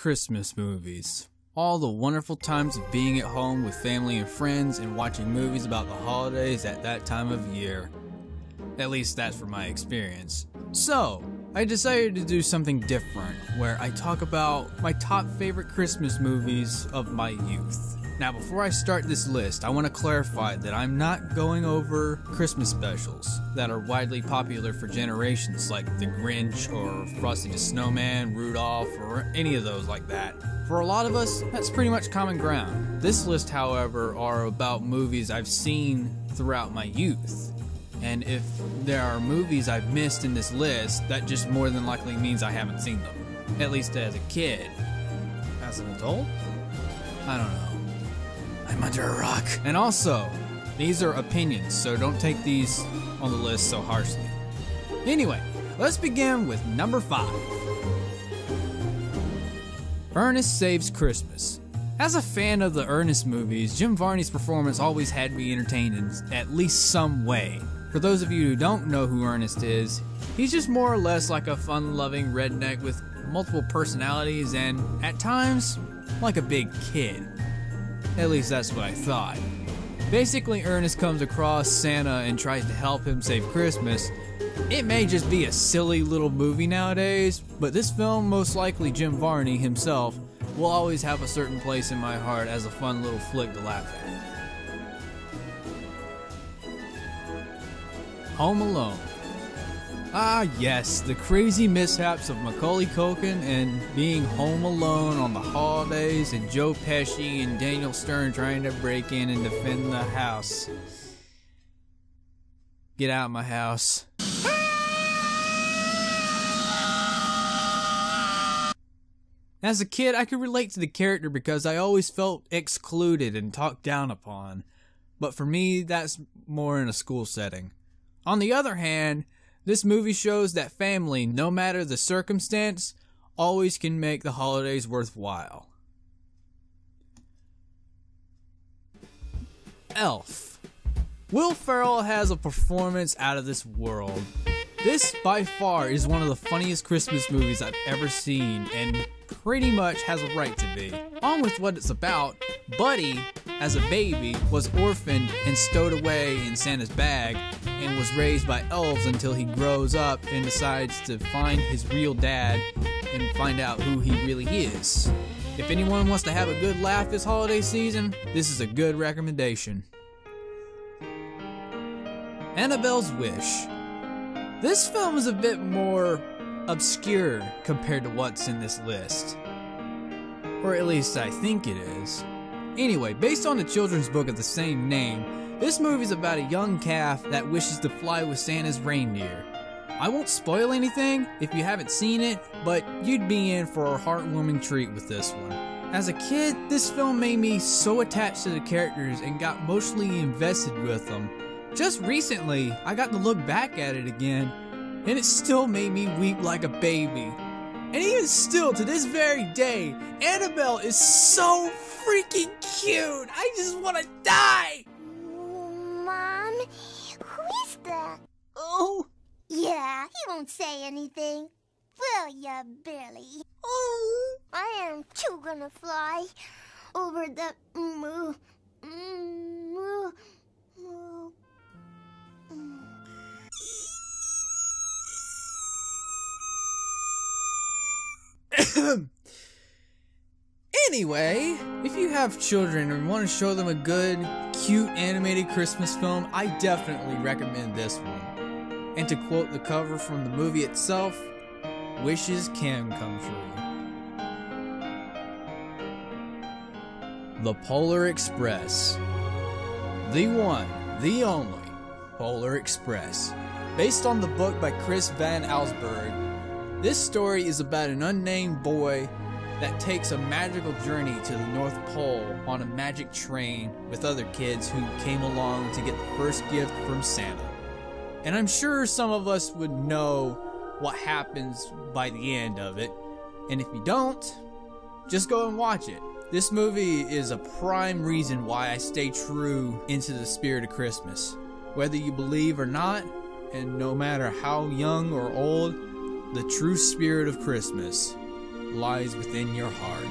Christmas movies. All the wonderful times of being at home with family and friends and watching movies about the holidays at that time of year. At least that's from my experience. So, I decided to do something different, where I talk about my top favorite Christmas movies of my youth. Now, before I start this list, I want to clarify that I'm not going over Christmas specials that are widely popular for generations, like The Grinch or Frosty the Snowman, Rudolph, or any of those like that. For a lot of us, that's pretty much common ground. This list, however, are about movies I've seen throughout my youth. And if there are movies I've missed in this list, that just more than likely means I haven't seen them. At least as a kid. As an adult? I don't know. I'm under a rock. And also, these are opinions, so don't take these on the list so harshly. Anyway, let's begin with number 5. Ernest Saves Christmas. As a fan of the Ernest movies, Jim Varney's performance always had me entertained in at least some way. For those of you who don't know who Ernest is, he's just more or less like a fun-loving redneck with multiple personalities and, at times, like a big kid. At least that's what I thought. Basically, Ernest comes across Santa and tries to help him save Christmas. It may just be a silly little movie nowadays, but this film, most likely Jim Varney himself, will always have a certain place in my heart as a fun little flick to laugh at. Home Alone. Ah yes, the crazy mishaps of Macaulay Culkin and being home alone on the holidays, and Joe Pesci and Daniel Stern trying to break in and defend the house. Get out of my house. As a kid, I could relate to the character because I always felt excluded and talked down upon. But for me, that's more in a school setting. On the other hand, this movie shows that family, no matter the circumstance, always can make the holidays worthwhile. Elf. Will Ferrell has a performance out of this world. This, by far, is one of the funniest Christmas movies I've ever seen, and pretty much has a right to be. On with what it's about, Buddy, as a baby, was orphaned and stowed away in Santa's bag, and was raised by elves until he grows up and decides to find his real dad and find out who he really is. If anyone wants to have a good laugh this holiday season, this is a good recommendation. Annabelles Wish. This film is a bit more obscure compared to what's in this list. Or at least I think it is. Anyway, based on the children's book of the same name, this movie's about a young calf that wishes to fly with Santa's reindeer. I won't spoil anything if you haven't seen it, but you'd be in for a heartwarming treat with this one. As a kid, this film made me so attached to the characters and got emotionally invested with them. Just recently, I got to look back at it again, and it still made me weep like a baby. And even still, to this very day, Annabelle is so freaking cute! I just want to die! Mom, who is that? Oh! Yeah, he won't say anything. Will ya, Billy? Oh! I am too gonna fly over the Anyway, if you have children and want to show them a good, cute animated Christmas film, I definitely recommend this one. And to quote the cover from the movie itself, wishes can come true. The Polar Express. The one, the only, Polar Express. Based on the book by Chris Van Allsburg, this story is about an unnamed boy that takes a magical journey to the North Pole on a magic train with other kids who came along to get the first gift from Santa. And I'm sure some of us would know what happens by the end of it, and if you don't, just go and watch it. This movie is a prime reason why I stay true into the spirit of Christmas. Whether you believe or not, and no matter how young or old, the true spirit of Christmas lies within your heart.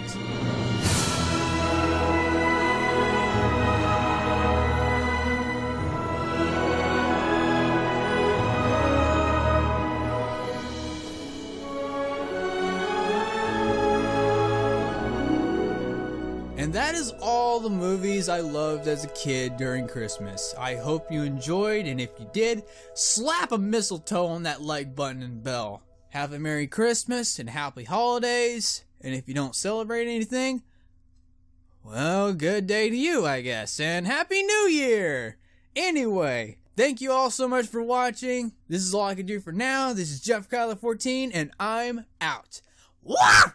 And that is all the movies I loved as a kid during Christmas. I hope you enjoyed, and if you did, slap a mistletoe on that like button and bell. Have a Merry Christmas and Happy Holidays, and if you don't celebrate anything, well, good day to you, I guess, and Happy New Year! Anyway, thank you all so much for watching. This is all I can do for now. This is Jeff Kyler 14, and I'm out. Wah!